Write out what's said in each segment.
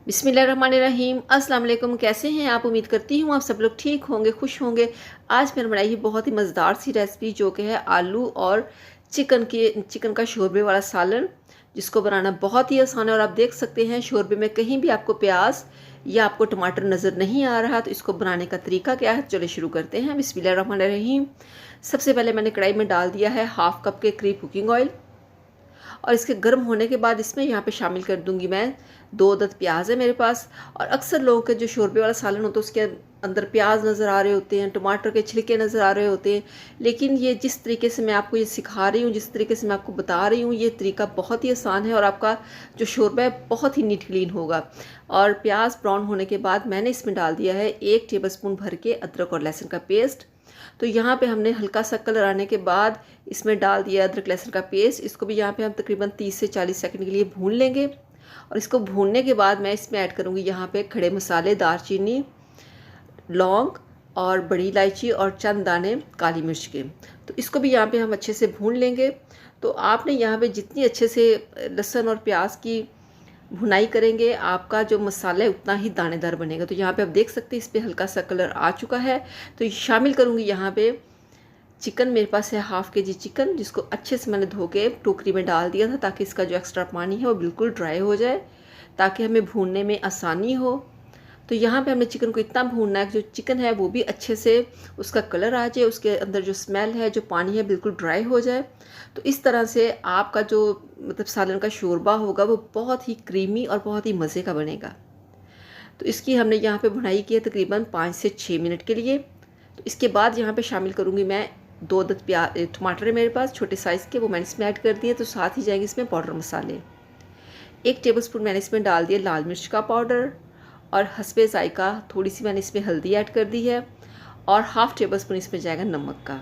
बिस्मिल्लाहिर्रहमानिर्रहीम। अस्सलाम वालेकुम। कैसे हैं आप? उम्मीद करती हूँ आप सब लोग ठीक होंगे, खुश होंगे। आज मैंने बनाई है बहुत ही मज़ेदार सी रेसिपी, जो कि है आलू और चिकन का शोरबे वाला सालन, जिसको बनाना बहुत ही आसान है। और आप देख सकते हैं शोरबे में कहीं भी आपको प्याज या आपको टमाटर नज़र नहीं आ रहा। तो इसको बनाने का तरीका क्या है, चलो शुरू करते हैं। बिस्मिल्लाहिर्रहमानिर्रहीम। सबसे पहले मैंने कढ़ाई में डाल दिया है हाफ़ कप के करीब कुकिंग ऑयल, और इसके गर्म होने के बाद इसमें यहाँ पे शामिल कर दूंगी मैं 2 अदद प्याज है मेरे पास। और अक्सर लोगों के जो शोरबे वाला सालन होता है उसके अंदर प्याज नज़र आ रहे होते हैं, टमाटर के छिलके नज़र आ रहे होते हैं। लेकिन ये जिस तरीके से मैं आपको ये सिखा रही हूँ, जिस तरीके से मैं आपको बता रही हूँ, ये तरीका बहुत ही आसान है और आपका जो शोरबा है बहुत ही नीट क्लीन होगा। और प्याज ब्राउन होने के बाद मैंने इसमें डाल दिया है 1 टेबलस्पून भर के अदरक और लहसुन का पेस्ट। तो यहाँ पे हमने हल्का सा कलर आने के बाद इसमें डाल दिया अदरक लहसुन का पेस्ट। इसको भी यहाँ पे हम तकरीबन 30 से 40 सेकंड के लिए भून लेंगे। और इसको भूनने के बाद मैं इसमें ऐड करूँगी यहाँ पे खड़े मसाले, दालचीनी, लौंग और बड़ी इलायची और चंद दाने काली मिर्च के। तो इसको भी यहाँ पे हम अच्छे से भून लेंगे। तो आपने यहाँ पे जितनी अच्छे से लहसुन और प्याज की भुनाई करेंगे, आपका जो मसाला है उतना ही दानेदार बनेगा। तो यहाँ पे आप देख सकते हैं इस पर हल्का सा कलर आ चुका है। तो शामिल करूँगी यहाँ पे चिकन। मेरे पास है हाफ़ के जी चिकन, जिसको अच्छे से मैंने धो के टोकरी में डाल दिया था, ताकि इसका जो एक्स्ट्रा पानी है वो बिल्कुल ड्राई हो जाए, ताकि हमें भूनने में आसानी हो। तो यहाँ पे हमें चिकन को इतना भूनना है कि जो चिकन है वो भी अच्छे से उसका कलर आ जाए, उसके अंदर जो स्मेल है, जो पानी है, बिल्कुल ड्राई हो जाए। तो इस तरह से आपका जो मतलब सालन का शोरबा होगा वो बहुत ही क्रीमी और बहुत ही मज़े का बनेगा। तो इसकी हमने यहाँ पे भुनाई की है तकरीबन 5 से 6 मिनट के लिए। तो इसके बाद यहाँ पे शामिल करूँगी मैं 2 अदद टमाटर है मेरे पास छोटे साइज़ के, वो मैंने इसमें ऐड कर दिए। तो साथ ही जाएंगे इसमें पाउडर मसाले। 1 टेबलस्पून मैंने इसमें डाल दिया लाल मिर्च का पाउडर, और हस्बे ज़ायका थोड़ी सी मैंने इसमें हल्दी ऐड कर दी है। और हाफ़ टेबलस्पून इसमें जाएगा नमक का,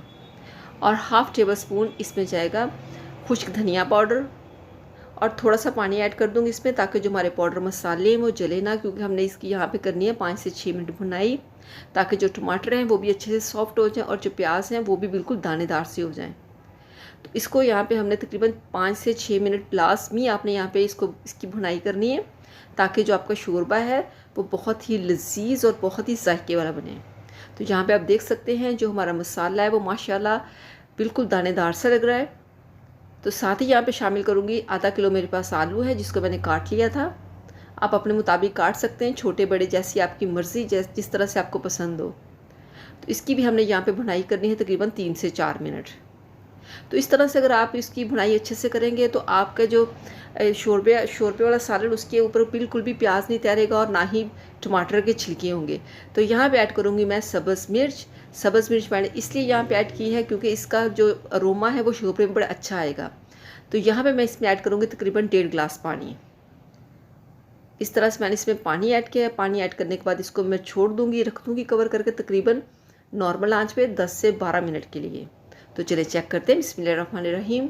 और हाफ़ टेबलस्पून इसमें जाएगा खुश्क धनिया पाउडर। और थोड़ा सा पानी ऐड कर दूँगी इसमें, ताकि जो हमारे पाउडर मसाले हैं वो जले ना, क्योंकि हमने इसकी यहाँ पे करनी है 5 से 6 मिनट भुनाई, ताकि जो टमाटर हैं वो भी अच्छे से सॉफ्ट हो जाएं और जो प्याज हैं वो भी बिल्कुल दानेदार से हो जाएं। तो इसको यहाँ पे हमने तकरीबन 5 से 6 मिनट लाजमी आपने यहाँ पे इसकी भुनाई करनी है, ताकि जो आपका शोरबा है वो बहुत ही लजीज और बहुत ही जायके वाला बने। तो यहाँ पे आप देख सकते हैं जो हमारा मसाला है वो माशाल्लाह बिल्कुल दानेदार सा लग रहा है। तो साथ ही यहाँ पे शामिल करूँगी आधा किलो मेरे पास आलू है, जिसको मैंने काट लिया था। आप अपने मुताबिक काट सकते हैं, छोटे बड़े जैसी आपकी मर्ज़ी, जिस तरह से आपको पसंद हो। तो इसकी भी हमने यहाँ पे भुनाई करनी है तकरीबन 3 से 4 मिनट। तो इस तरह से अगर आप इसकी भुनाई अच्छे से करेंगे तो आपका जो शोरबे वाला सालन, उसके ऊपर बिल्कुल भी प्याज नहीं तैरेगा और ना ही टमाटर के छिलके होंगे। तो यहाँ पे ऐड करूँगी मैं सब्ज़ मिर्च। सब्ज़ मिर्च मैंने इसलिए यहाँ पे ऐड की है क्योंकि इसका जो अरोमा है वो शोरबे में बड़ा अच्छा आएगा। तो यहाँ पे मैं इसमें ऐड करूँगी तकरीबन 1.5 गिलास पानी। इस तरह से मैंने इसमें पानी ऐड किया है। पानी ऐड करने के बाद इसको मैं छोड़ दूँगी, रख दूँगी कवर करके तकरीबन नॉर्मल आंच पे 10 से 12 मिनट के लिए। तो चलिए चेक करते हैं। बिस्मिल्लाहिर्रहमानिर्रहीम।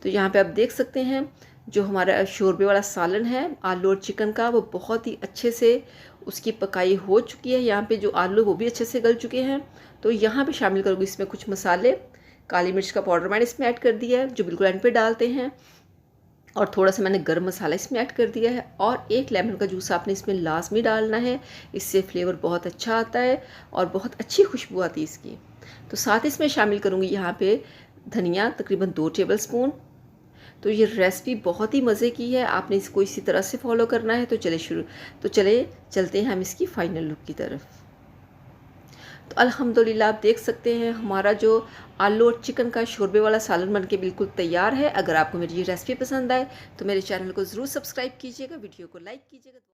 तो यहाँ पे आप देख सकते हैं जो हमारा शोरबे वाला सालन है आलू और चिकन का, वो बहुत ही अच्छे से उसकी पकाई हो चुकी है। यहाँ पे जो आलू वो भी अच्छे से गल चुके हैं। तो यहाँ पे शामिल करूँगी इसमें कुछ मसाले। काली मिर्च का पाउडर मैंने इसमें ऐड कर दिया है, जो बिल्कुल एंड पे डालते हैं। और थोड़ा सा मैंने गरम मसाला इसमें ऐड कर दिया है। और 1 लेमन का जूस आपने इसमें लाजमी डालना है, इससे फ्लेवर बहुत अच्छा आता है और बहुत अच्छी खुशबू आती है इसकी। तो साथ इसमें शामिल करूँगी यहाँ पे धनिया तकरीबन 2 टेबलस्पून। तो ये रेसिपी बहुत ही मज़े की है, आपने इसको इसी तरह से फॉलो करना है। तो चले चलते हैं हम इसकी फ़ाइनल लुक की तरफ। तो अल्हम्दुलिल्लाह आप देख सकते हैं हमारा जो आलू और चिकन का शोरबे वाला सालन बनके बिल्कुल तैयार है। अगर आपको मेरी ये रेसिपी पसंद आए तो मेरे चैनल को ज़रूर सब्सक्राइब कीजिएगा, वीडियो को लाइक कीजिएगा।